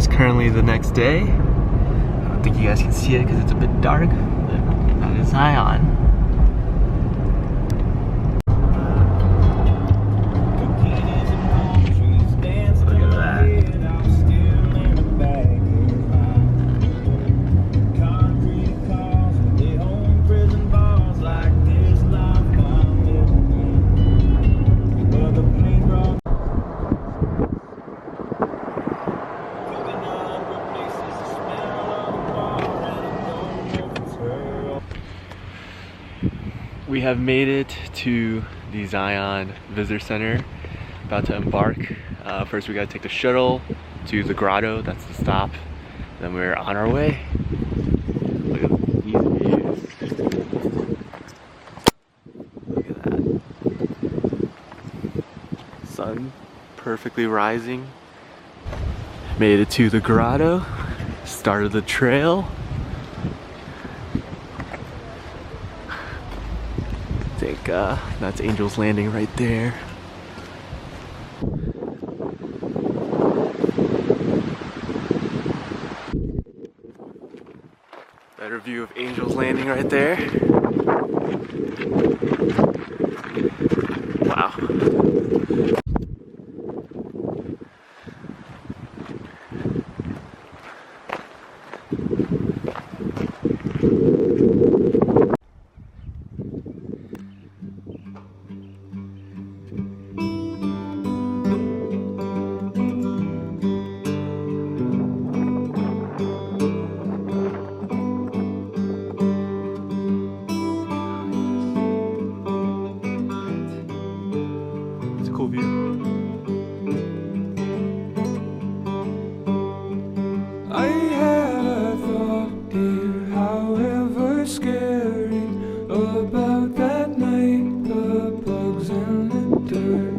is currently the next day. I don't think you guys can see it because it's a bit dark, but that is Zion. We have made it to the Zion Visitor Center. About to embark. First we gotta take the shuttle to the grotto, that's the stop. Then we're on our way. Look at these views. Look at that. Sun perfectly rising. Made it to the grotto. Started the trail. I think that's Angel's Landing right there. Better view of Angel's Landing right there. Wow. I had a thought, dear, however scary, about that night, the bugs in the dirt.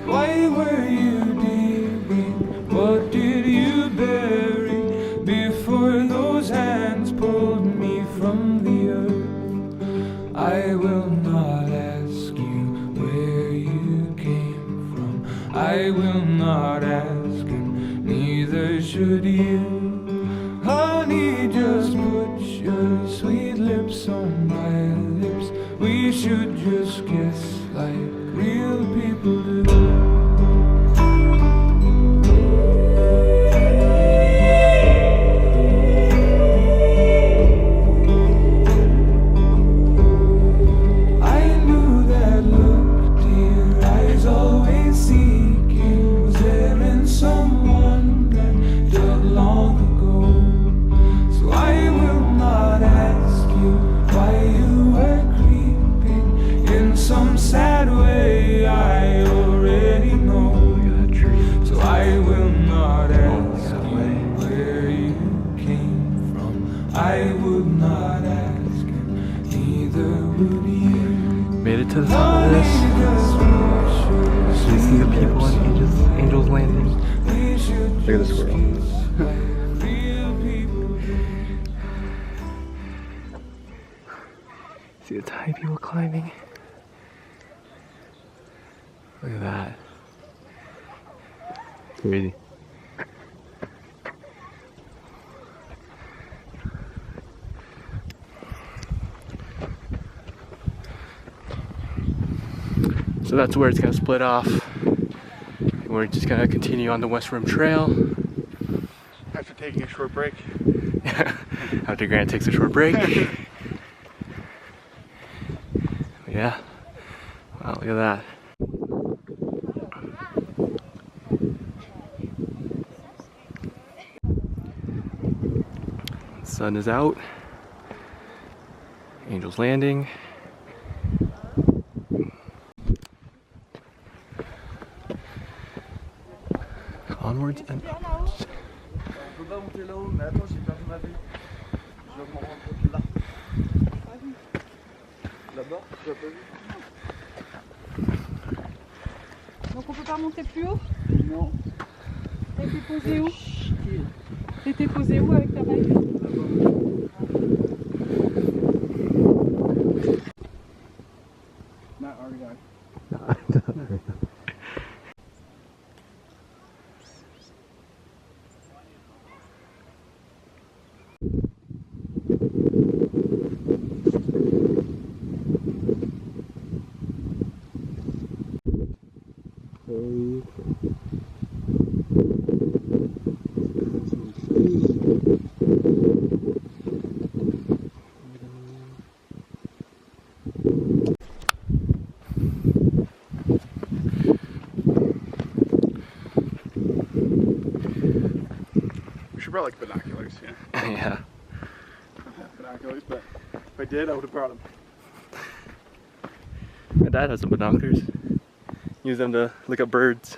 Why were you digging? What did you bury before those hands pulled me from the earth? I will not ask you where you came from. I will not ask, and neither should you. Honey, just put your sweet lips on my lips. We should just kiss like real people do. Made it to the top of this. So you see the people on Angel's Landing. Look at the squirrel. See the tiny people climbing. Look at that. Crazy. So that's where it's gonna split off. And we're just gonna continue on the West Rim Trail. After taking a short break. After Grant takes a short break. Yeah. Wow, look at that. Sun is out. Angel's Landing. Onwards and upwards. Donc on peut pas monter plus haut? Non. T'étais posé où? T'étais posé où avec ta bike? Not already done. We should brought like binoculars, yeah. Yeah. I don't have binoculars, but if I did, I would have brought them. My dad has some binoculars. Use them to look at birds.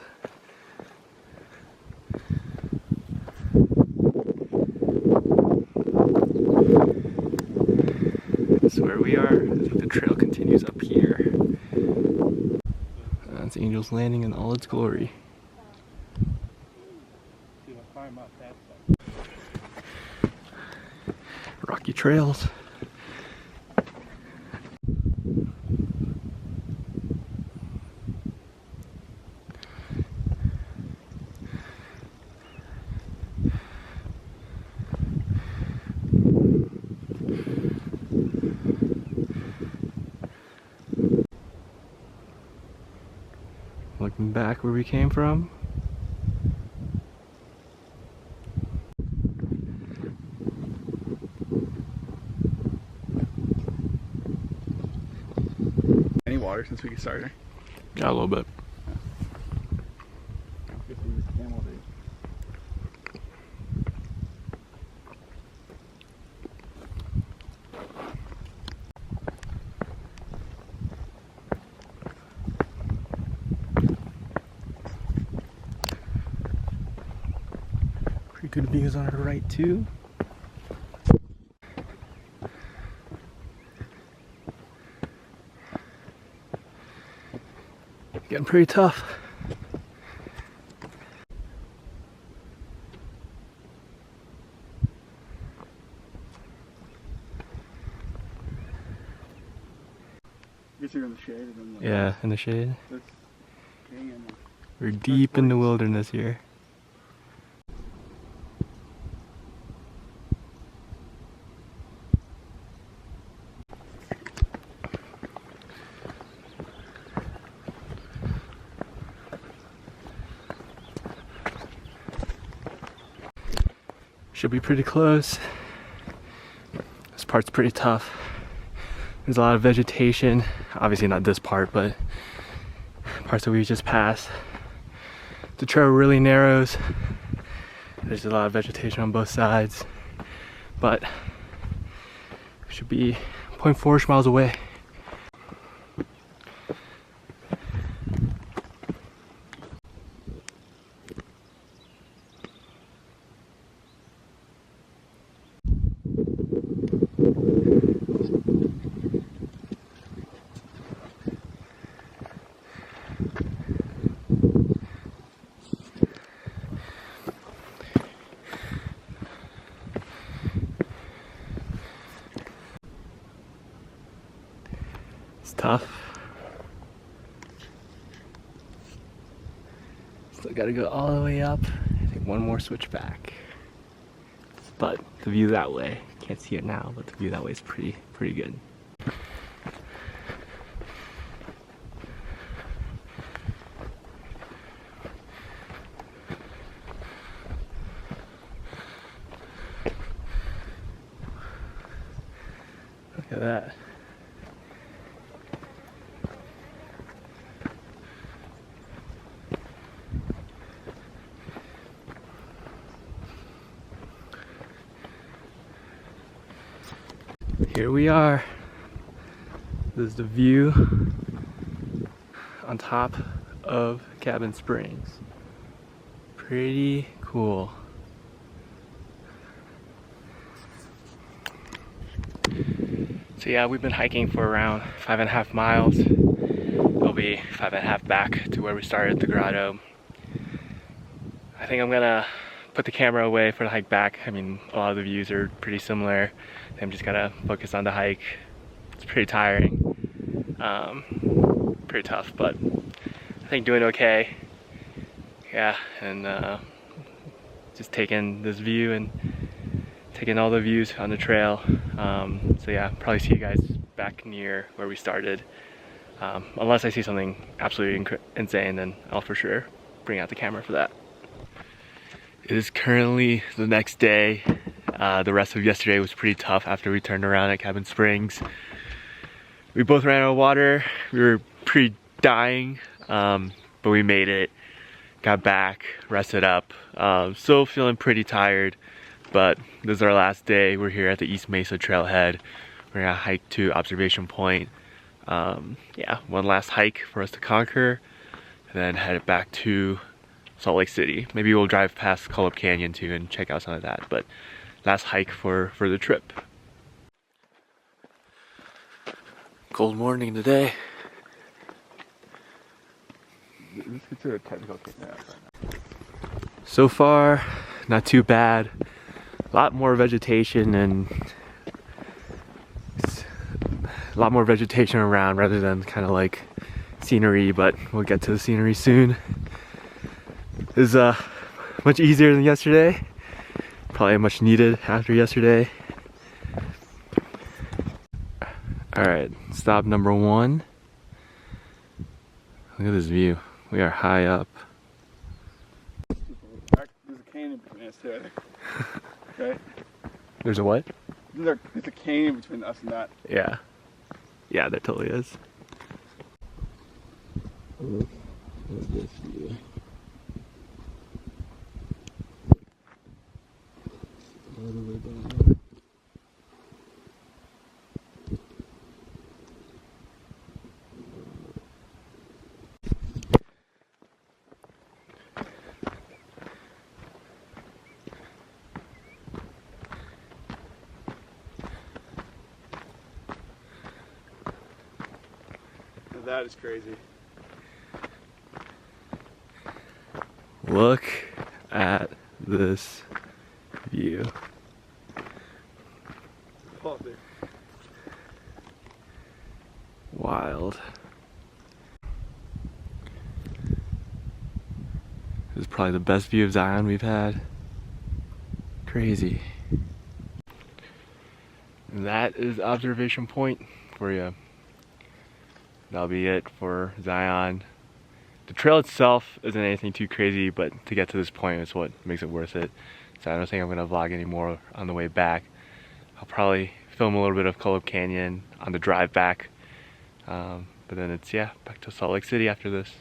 This is where we are. I think the trail continues up here. That's Angel's Landing in all its glory. Rocky trails. Looking back where we came from. Any water since we started? Yeah, a little bit. Pretty good views on our right too. Getting pretty tough. I guess you're in the shade and then Yeah, in the shade. that's hanging in. We're deep in the wilderness here. Should be pretty close. This part's pretty tough. There's a lot of vegetation. Obviously not this part, but parts that we just passed. The trail really narrows. There's a lot of vegetation on both sides, but we should be 0.4 miles away. It's tough. Still gotta go all the way up. I think one more switch back. But the view that way, can't see it now, but the view that way is pretty good. Look at that. Here we are. This is the view on top of Cabin Springs. Pretty cool. So yeah, we've been hiking for around 5.5 miles. It'll be 5.5 back to where we started the grotto. I think I'm gonna put the camera away for the hike back. I mean, a lot of the views are pretty similar. I'm just gonna focus on the hike. It's pretty tiring, pretty tough, but I think doing okay. Yeah, and just taking this view and taking all the views on the trail. So yeah, probably see you guys back near where we started. Unless I see something absolutely insane, then I'll for sure bring out the camera for that. It is currently the next day. The rest of yesterday was pretty tough after we turned around at Cabin Springs. We both ran out of water. We were pretty dying, but we made it. Got back, rested up. Still feeling pretty tired, but this is our last day. We're here at the East Mesa Trailhead. We're gonna hike to Observation Point. Yeah, one last hike for us to conquer, and then head back to Salt Lake City. Maybe we'll drive past Cullop Canyon too and check out some of that, but last hike for the trip. Cold morning today. Let's consider a technical kidnap. So far, not too bad. A lot more vegetation and a lot more vegetation around rather than kind of like scenery, but we'll get to the scenery soon. It was much easier than yesterday. Probably much needed after yesterday. Alright, stop number 1. Look at this view. We are high up. There's a canyon between us too, I think. Okay? There's a what? There's a canyon between us and that. Yeah. Yeah, there totally is. Look at this view. All the way down. That is crazy. Look at this view. Oh, dude. Wild. This is probably the best view of Zion we've had. Crazy. And that is Observation Point for you. That'll be it for Zion. The trail itself isn't anything too crazy, but to get to this point is what makes it worth it. So I don't think I'm gonna vlog anymore on the way back. I'll probably film a little bit of Cullop Canyon on the drive back. But then it's, yeah, back to Salt Lake City after this.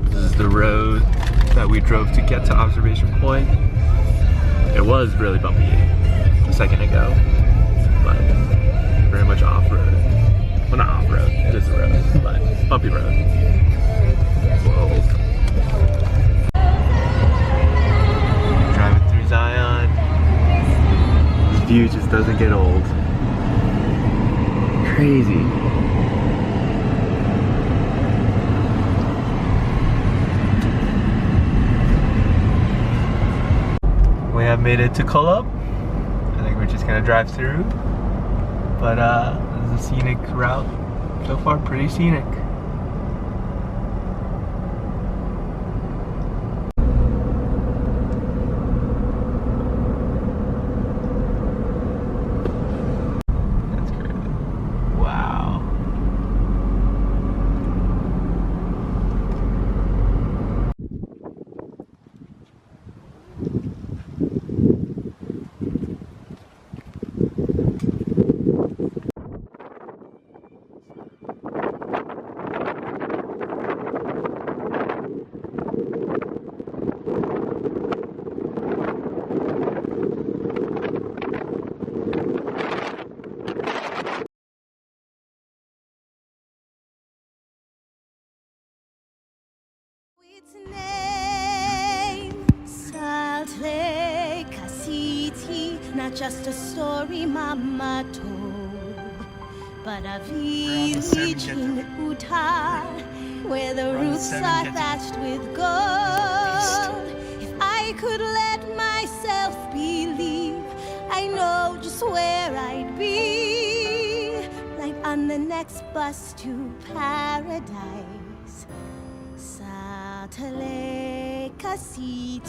This is the road that we drove to get to Observation Point. It was really bumpy a second ago, but very much off-road. Well, not off-road, it is a road, but bumpy road. Whoa. Driving through Zion. This view just doesn't get old. Crazy. We have made it to Cullop. I think we're just gonna drive through. But this is a scenic route. So far, pretty scenic. That's crazy. Wow. Its name, Salt Lake City, not just a story Mama told, but a village in Utah where the roofs are thatched with gold. If I could let myself believe, I know just where I'd be, like on the next bus to paradise. Salt Lake City.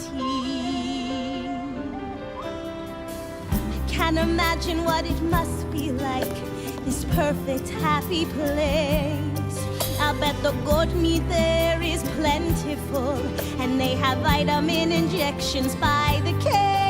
can't imagine what it must be like, this perfect, happy place. I bet the goat meat there is plentiful, and they have vitamin injections by the case.